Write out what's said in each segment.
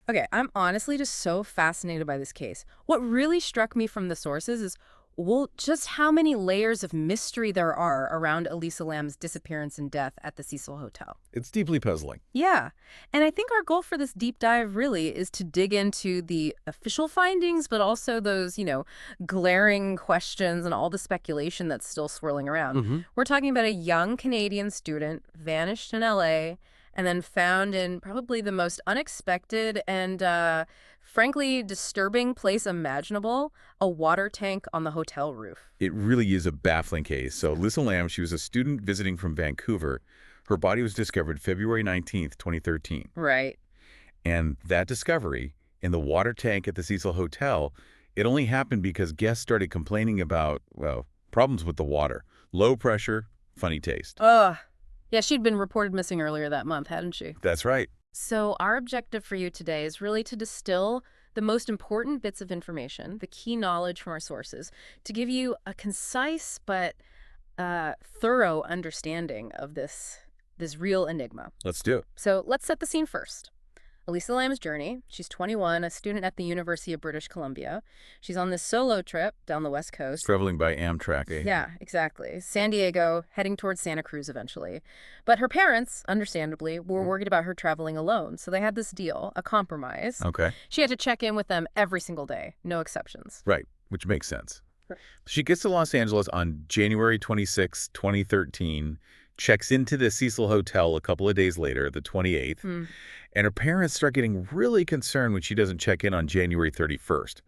Okay, I'm honestly just so fascinated by this case. What really struck me from the sources is, well, just how many layers of mystery there are around Elisa Lam's disappearance and death at the Cecil Hotel. It's deeply puzzling. Yeah, and I think our goal for this deep dive really is to dig into the official findings, but also those, glaring questions and all the speculation that's still swirling around. Hmm. We're talking about a young Canadian student vanished in LA and then found in probably the most unexpected and, frankly, disturbing place imaginable, a water tank on the hotel roof. It really is a baffling case. So Lisa Lam, she was a student visiting from Vancouver. Her body was discovered February 19th, 2013. Right. And that discovery in the water tank at the Cecil Hotel, it only happened because guests started complaining about, well, problems with the water. Low pressure, funny taste. Ugh. Yeah, she'd been reported missing earlier that month, hadn't she? That's right. So our objective for you today is really to distill the most important bits of information, the key knowledge from our sources, to give you a concise but thorough understanding of this real enigma. Let's do it. So let's set the scene first. Elisa Lam's journey. She's 21, a student at the University of British Columbia. She's on this solo trip down the West Coast. Traveling by Amtrak, eh? Yeah, exactly. San Diego, heading towards Santa Cruz eventually. But her parents, understandably, were worried about her traveling alone. So they had this deal, a compromise. Okay. She had to check in with them every single day, no exceptions. Right, which makes sense. Right. She gets to Los Angeles on January 26, 2013, checks into the Cecil Hotel a couple of days later, the 28th, Hmm. and her parents start getting really concerned when she doesn't check in on January 31st.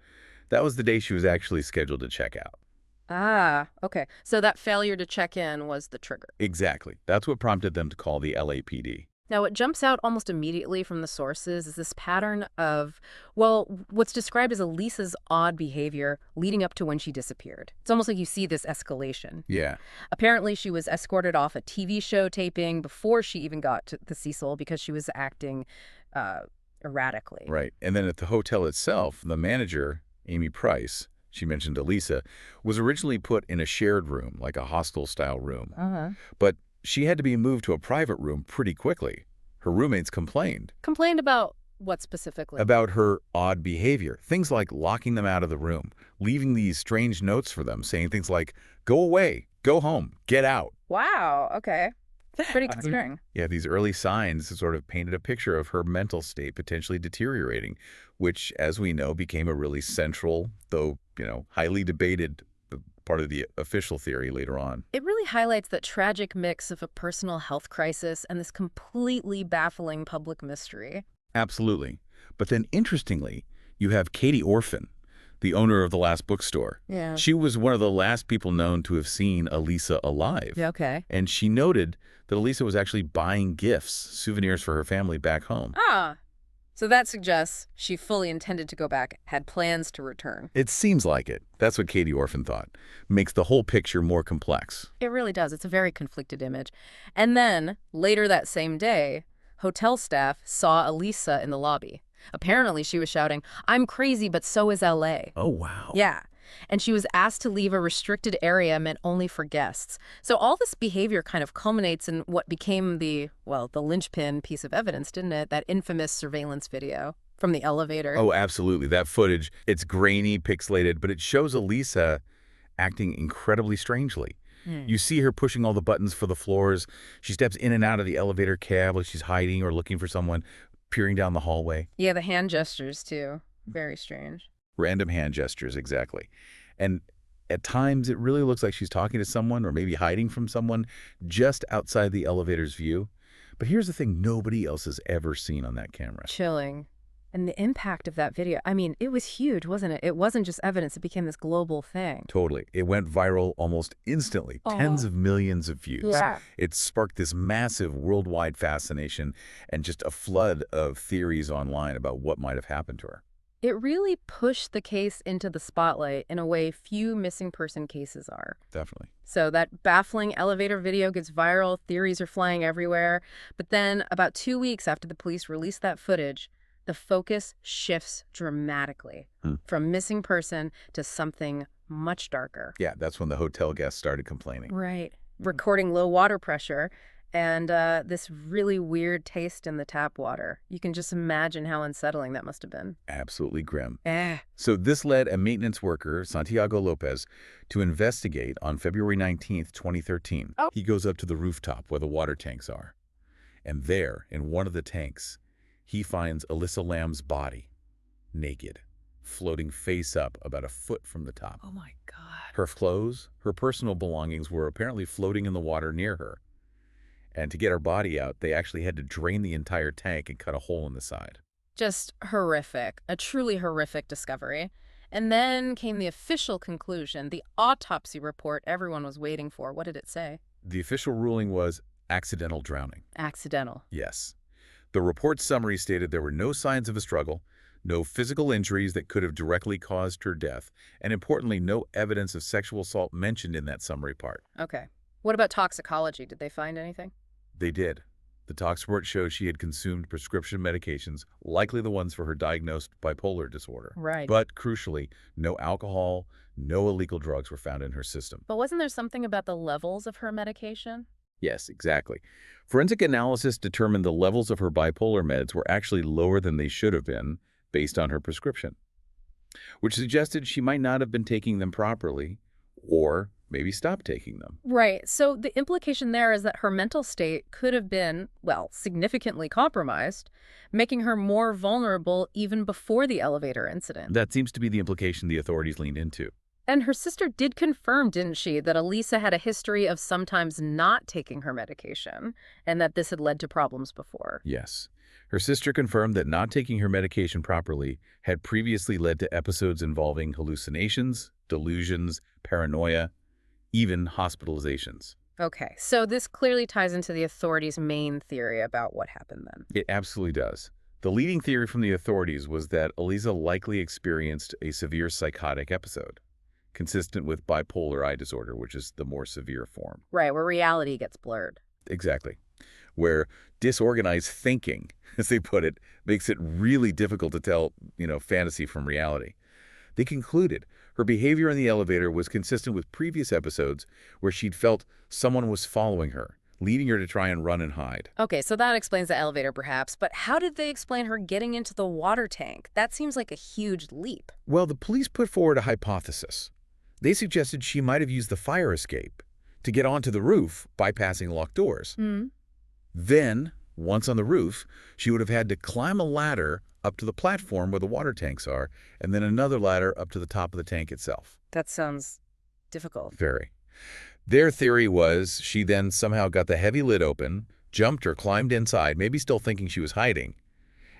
That was the day she was actually scheduled to check out. Ah, okay. So that failure to check in was the trigger. Exactly. That's what prompted them to call the LAPD. Now, what jumps out almost immediately from the sources is this pattern of, well, what's described as Elisa's odd behavior leading up to when she disappeared. It's almost like you see this escalation. Yeah, Apparently, she was escorted off a TV show taping before she even got to the Cecil because she was acting uh, erratically. right. And then at the hotel itself, the manager, Amy Price, she mentioned Elisa, was originally put in a shared room, like a hostel-style room. Uh-huh. But she had to be moved to a private room pretty quickly. Her roommates complained Complained about what specifically? about her odd behavior, things like locking them out of the room, leaving these strange notes for them, saying things like, go away, go home, get out. Wow, okay. Pretty concerning. Yeah, these early signs sort of painted a picture of her mental state potentially deteriorating, which, as we know, became a really central, though, highly debated part of the official theory later on. It really highlights that tragic mix of a personal health crisis and this completely baffling public mystery. Absolutely. But then, interestingly, you have Katie Orphan, the owner of the last bookstore. Yeah. She was one of the last people known to have seen Elisa alive. Yeah, okay. And she noted that Elisa was actually buying gifts, souvenirs for her family back home. Ah, so that suggests she fully intended to go back, had plans to return. It seems like it. That's what Katie Orphan thought. Makes the whole picture more complex. It really does. It's a very conflicted image. And then, later that same day, hotel staff saw Elisa in the lobby. Apparently, she was shouting, "I'm crazy, but so is LA." Oh, wow. Yeah. And she was asked to leave a restricted area meant only for guests. So all this behavior kind of culminates in what became the linchpin piece of evidence, didn't it? That infamous surveillance video from the elevator. Oh, absolutely. That footage, it's grainy, pixelated, but it shows Elisa acting incredibly strangely. You see her pushing all the buttons for the floors. She steps in and out of the elevator cab like she's hiding or looking for someone, peering down the hallway. Yeah, the hand gestures, too. Very strange. Random hand gestures, exactly. And at times, it really looks like she's talking to someone or maybe hiding from someone just outside the elevator's view. But here's the thing nobody else has ever seen on that camera. Chilling. And the impact of that video, I mean, it was huge, wasn't it? It wasn't just evidence. It became this global thing. Totally. It went viral almost instantly. Tens of millions of views. Yeah. It sparked this massive worldwide fascination and just a flood of theories online about what might have happened to her. It really pushed the case into the spotlight in a way few missing person cases are. Definitely. So that baffling elevator video gets viral, theories are flying everywhere. But then about 2 weeks after the police released that footage, the focus shifts dramatically from missing person to something much darker. Yeah, that's when the hotel guests started complaining. Right. Recording low water pressure and this really weird taste in the tap water. You can just imagine how unsettling that must have been. Absolutely grim. Eh. So this led a maintenance worker, Santiago Lopez, to investigate on February 19th, 2013. Oh. He goes up to the rooftop where the water tanks are. And there, in one of the tanks, he finds Elisa Lam's body, naked, floating face up about a foot from the top. Oh my God. Her clothes, her personal belongings were apparently floating in the water near her. And to get her body out, they actually had to drain the entire tank and cut a hole in the side. Just horrific. A truly horrific discovery. And then came the official conclusion, the autopsy report everyone was waiting for. What did it say? The official ruling was accidental drowning. Accidental. Yes. The report's summary stated there were no signs of a struggle, no physical injuries that could have directly caused her death, and importantly, no evidence of sexual assault mentioned in that summary part. Okay. What about toxicology? Did they find anything? They did. The tox report shows she had consumed prescription medications, likely the ones for her diagnosed bipolar disorder. Right. But crucially, no alcohol, no illegal drugs were found in her system. But wasn't there something about the levels of her medication? Yes, exactly. Forensic analysis determined the levels of her bipolar meds were actually lower than they should have been based on her prescription, which suggested she might not have been taking them properly or maybe stopped taking them. Right. So the implication there is that her mental state could have been, well, significantly compromised, making her more vulnerable even before the elevator incident. That seems to be the implication the authorities leaned into. And her sister did confirm, didn't she, that Elisa had a history of sometimes not taking her medication and that this had led to problems before. Yes. Her sister confirmed that not taking her medication properly had previously led to episodes involving hallucinations, delusions, paranoia, even hospitalizations. Okay, so this clearly ties into the authorities' main theory about what happened then. It absolutely does. The leading theory from the authorities was that Elisa likely experienced a severe psychotic episode, consistent with bipolar I disorder, which is the more severe form. Right, where reality gets blurred. Exactly. Where disorganized thinking, as they put it, makes it really difficult to tell, fantasy from reality. They concluded her behavior in the elevator was consistent with previous episodes where she'd felt someone was following her, leading her to try and run and hide. Okay, so that explains the elevator perhaps, but how did they explain her getting into the water tank? That seems like a huge leap. Well, the police put forward a hypothesis. They suggested she might have used the fire escape to get onto the roof, bypassing locked doors. Then, once on the roof, she would have had to climb a ladder up to the platform where the water tanks are, and then another ladder up to the top of the tank itself. That sounds difficult. Very. Their theory was she then somehow got the heavy lid open, jumped or climbed inside, maybe still thinking she was hiding,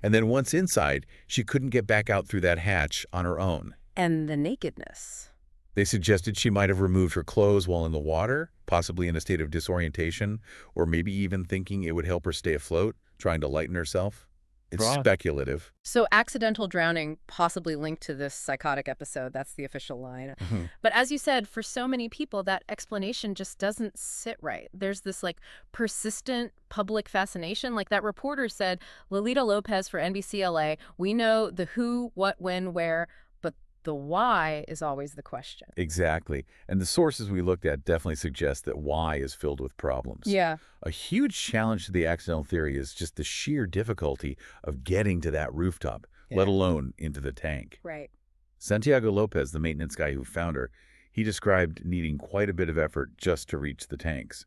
and then once inside, she couldn't get back out through that hatch on her own. And the nakedness. They suggested she might have removed her clothes while in the water, possibly in a state of disorientation, or maybe even thinking it would help her stay afloat, trying to lighten herself. It's speculative. So accidental drowning possibly linked to this psychotic episode. That's the official line. But as you said, for so many people, that explanation just doesn't sit right. There's this persistent public fascination. Like that reporter said, Lolita Lopez for NBC LA, we know the who, what, when, where, but the why is always the question. Exactly. And the sources we looked at definitely suggest that why is filled with problems. Yeah. A huge challenge to the accidental theory is just the sheer difficulty of getting to that rooftop, let alone into the tank. Right. Santiago Lopez, the maintenance guy who found her, he described needing quite a bit of effort just to reach the tanks.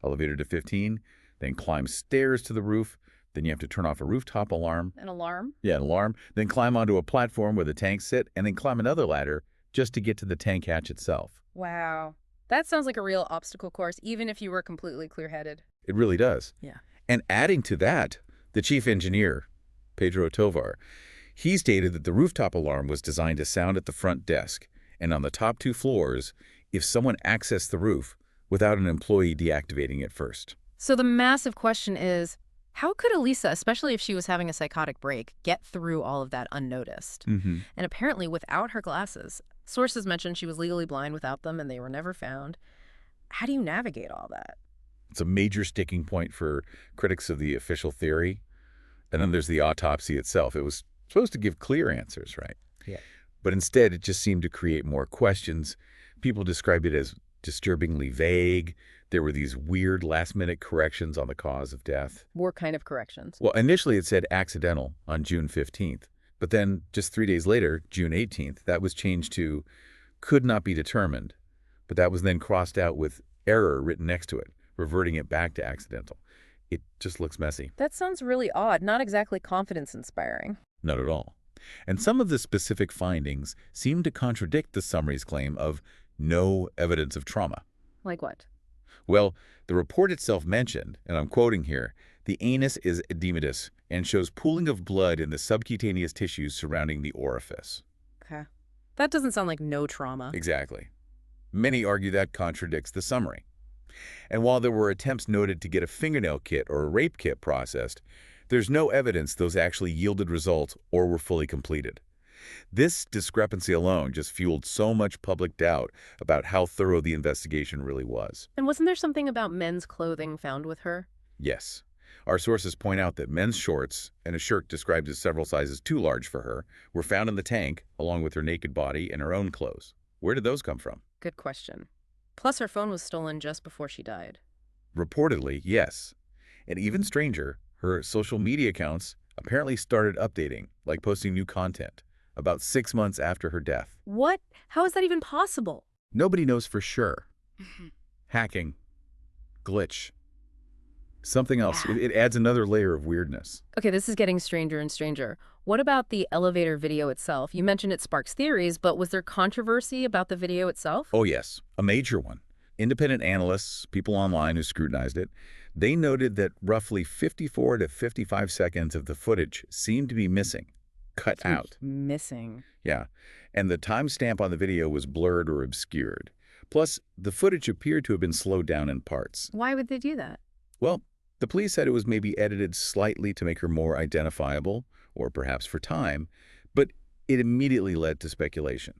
Elevator to 15, then climb stairs to the roof, then you have to turn off a rooftop alarm. An alarm? Yeah, an alarm. Then climb onto a platform where the tanks sit, and then climb another ladder just to get to the tank hatch itself. Wow. That sounds like a real obstacle course, even if you were completely clear-headed. It really does. Yeah. And adding to that, the chief engineer, Pedro Tovar, he stated that the rooftop alarm was designed to sound at the front desk and on the top 2 floors if someone accessed the roof without an employee deactivating it first. So the massive question is, how could Elisa, especially if she was having a psychotic break, get through all of that unnoticed? And apparently without her glasses. Sources mentioned she was legally blind without them and they were never found. How do you navigate all that? It's a major sticking point for critics of the official theory. And then there's the autopsy itself. It was supposed to give clear answers, right? Yeah. But instead, it just seemed to create more questions. People described it as disturbingly vague. There were these weird last-minute corrections on the cause of death. What kind of corrections? Well, initially it said accidental on June 15th, but then just 3 days later, June 18th, that was changed to could not be determined, but that was then crossed out with error written next to it, reverting it back to accidental. It just looks messy. That sounds really odd, not exactly confidence-inspiring. Not at all. And some of the specific findings seem to contradict the summary's claim of no evidence of trauma. Like what? Well, the report itself mentioned, and I'm quoting here, the anus is edematous and shows pooling of blood in the subcutaneous tissues surrounding the orifice. Okay. That doesn't sound like no trauma. Exactly. Many argue that contradicts the summary. And while there were attempts noted to get a fingernail kit or a rape kit processed, there's no evidence those actually yielded results or were fully completed. This discrepancy alone just fueled so much public doubt about how thorough the investigation really was. And wasn't there something about men's clothing found with her? Yes. Our sources point out that men's shorts and a shirt described as several sizes too large for her were found in the tank, along with her naked body and her own clothes. Where did those come from? Good question. Plus, her phone was stolen just before she died. Reportedly, yes. And even stranger, her social media accounts apparently started updating, like posting new content, about 6 months after her death. What? How is that even possible? Nobody knows for sure. Hacking. Glitch. Something else. It adds another layer of weirdness. Okay, this is getting stranger and stranger. What about the elevator video itself? You mentioned it sparks theories, but was there controversy about the video itself? Oh, yes. A major one. Independent analysts, people online who scrutinized it, they noted that roughly 54 to 55 seconds of the footage seemed to be missing, cut out. Missing. Yeah. And the timestamp on the video was blurred or obscured. Plus, the footage appeared to have been slowed down in parts. Why would they do that? Well, the police said it was maybe edited slightly to make her more identifiable, or perhaps for time, but it immediately led to speculation.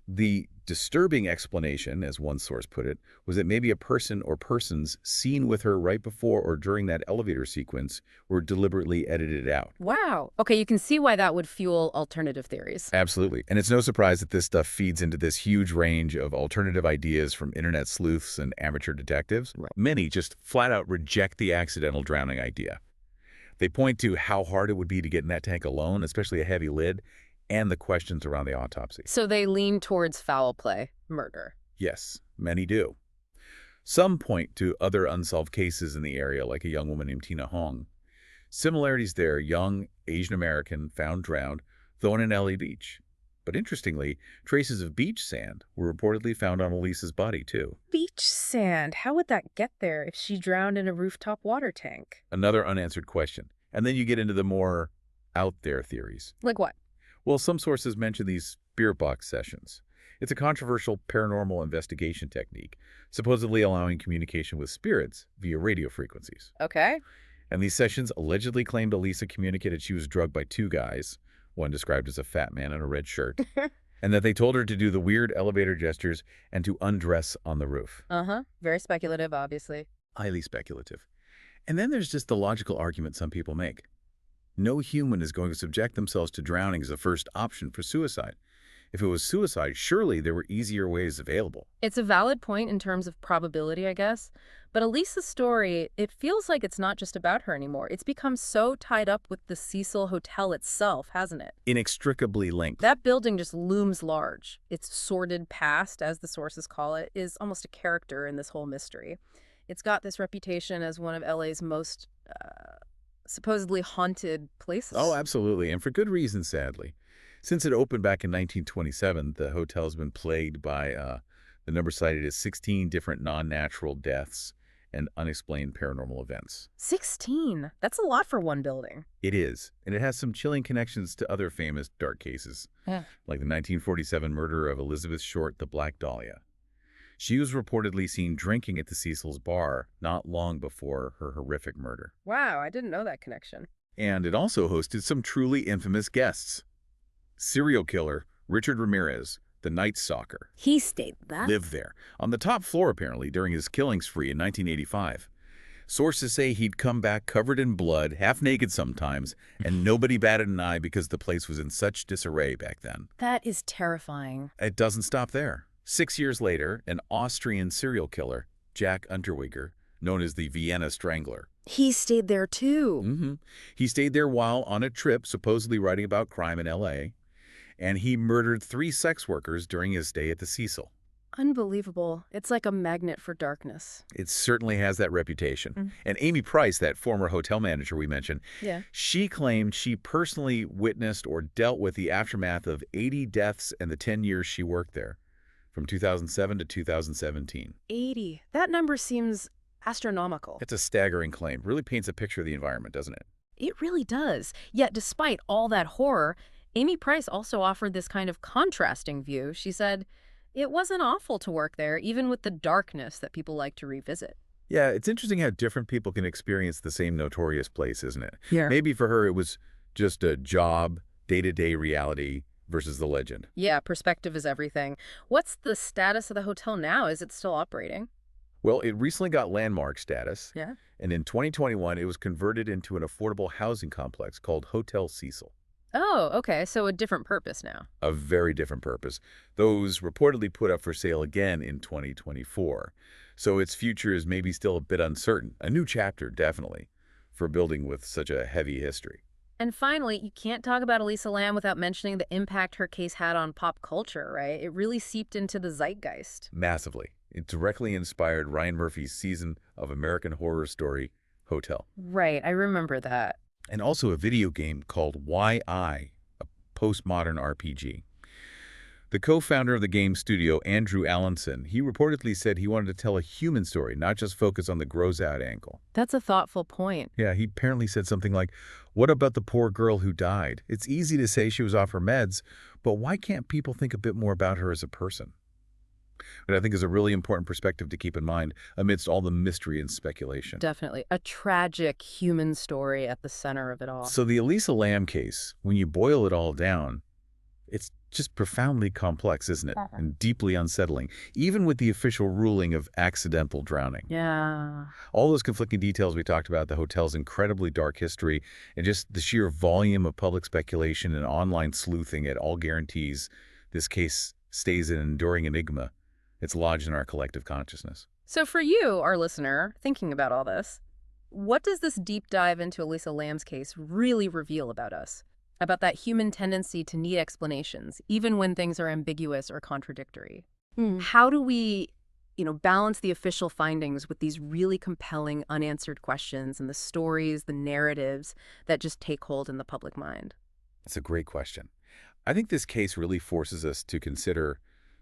The disturbing explanation, as one source put it, was that maybe a person or persons seen with her right before or during that elevator sequence were deliberately edited out. Wow. Okay, you can see why that would fuel alternative theories. Absolutely. And it's no surprise that this stuff feeds into this huge range of alternative ideas from internet sleuths and amateur detectives. Right. Many just flat out reject the accidental drowning idea. They point to how hard it would be to get in that tank alone, especially a heavy lid, and the questions around the autopsy. So they lean towards foul play, murder. Yes, many do. Some point to other unsolved cases in the area, like a young woman named Tina Hong. Similarities there: young, Asian American, found drowned, though on an LA beach. But interestingly, traces of beach sand were reportedly found on Elisa's body, too. Beach sand. How would that get there if she drowned in a rooftop water tank? Another unanswered question. And then you get into the more out there theories. Like what? Well, some sources mention these spirit box sessions. It's a controversial paranormal investigation technique, supposedly allowing communication with spirits via radio frequencies. Okay. And these sessions allegedly claimed Elisa communicated she was drugged by two guys, one described as a fat man in a red shirt, and that they told her to do the weird elevator gestures and to undress on the roof. Uh-huh. Very speculative, obviously. Highly speculative. And then there's just the logical argument some people make. No human is going to subject themselves to drowning as a first option for suicide. If it was suicide, surely there were easier ways available. It's a valid point in terms of probability, I guess. But Elisa's story, it feels like it's not just about her anymore. It's become so tied up with the Cecil Hotel itself, hasn't it? Inextricably linked. That building just looms large. Its sordid past, as the sources call it, is almost a character in this whole mystery. It's got this reputation as one of LA's most supposedly haunted places. Oh, absolutely. And for good reason, sadly. Since it opened back in 1927, the hotel's been plagued by, the number cited as 16 different non-natural deaths and unexplained paranormal events. 16? That's a lot for one building. It is. And it has some chilling connections to other famous dark cases, like the 1947 murder of Elizabeth Short, the Black Dahlia. She was reportedly seen drinking at the Cecil's bar not long before her horrific murder. Wow, I didn't know that connection. And it also hosted some truly infamous guests. Serial killer Richard Ramirez, the Night Stalker, He stayed that? lived there, on the top floor apparently, during his killing spree in 1985. Sources say he'd come back covered in blood, half naked sometimes, and nobody batted an eye because the place was in such disarray back then. That is terrifying. It doesn't stop there. 6 years later, an Austrian serial killer, Jack Unterweger, known as the Vienna Strangler. He stayed there too. hmm He stayed there while on a trip, supposedly writing about crime in L.A., and he murdered 3 sex workers during his stay at the Cecil. Unbelievable. It's like a magnet for darkness. It certainly has that reputation. Mm. And Amy Price, that former hotel manager we mentioned, Yeah. she claimed she personally witnessed or dealt with the aftermath of 80 deaths in the 10 years she worked there, from 2007 to 2017. 80. That number seems astronomical. It's a staggering claim. Really paints a picture of the environment, doesn't it? It really does. Yet, despite all that horror, Amy Price also offered this kind of contrasting view. She said, it wasn't awful to work there, even with the darkness that people like to revisit. Yeah, it's interesting how different people can experience the same notorious place, isn't it? Yeah. Maybe for her it was just a job, day-to-day reality versus the legend. Yeah, perspective is everything. What's the status of the hotel now? Is it still operating? Well, it recently got landmark status, Yeah. and in 2021 it was converted into an affordable housing complex called Hotel Cecil. Oh, okay. So a different purpose now. A very different purpose. Those reportedly put up for sale again in 2024. So its future is maybe still a bit uncertain. A new chapter, definitely, for a building with such a heavy history. And finally, you can't talk about Elisa Lam without mentioning the impact her case had on pop culture, right? It really seeped into the zeitgeist. Massively. It directly inspired Ryan Murphy's season of American Horror Story, Hotel. Right, I remember that. And also a video game called Why I, a postmodern RPG. The co-founder of the game studio, Andrew Allenson, he reportedly said he wanted to tell a human story, not just focus on the gross-out angle. That's a thoughtful point. Yeah, he apparently said something like, what about the poor girl who died? It's easy to say she was off her meds, but why can't people think a bit more about her as a person? And I think is a really important perspective to keep in mind amidst all the mystery and speculation. Definitely. A tragic human story at the center of it all. So the Elisa Lam case, when you boil it all down, it's just profoundly complex, isn't it? And deeply unsettling, even with the official ruling of accidental drowning. Yeah. All those conflicting details we talked about, the hotel's incredibly dark history, and just the sheer volume of public speculation and online sleuthing, it all guarantees this case stays an enduring enigma. It's lodged in our collective consciousness. So for you, our listener, thinking about all this, what does this deep dive into Elisa Lam's case really reveal about us? About that human tendency to need explanations, even when things are ambiguous or contradictory? How do we, balance the official findings with these really compelling unanswered questions and the stories, the narratives that just take hold in the public mind? That's a great question. I think this case really forces us to consider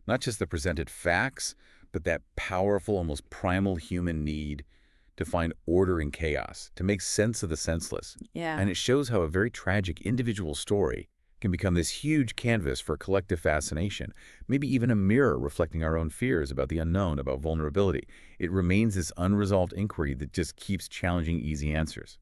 not just the presented facts, but that powerful, almost primal human need to find order in chaos, to make sense of the senseless. Yeah. And it shows how a very tragic individual story can become this huge canvas for collective fascination, maybe even a mirror reflecting our own fears about the unknown, about vulnerability. It remains this unresolved inquiry that just keeps challenging easy answers.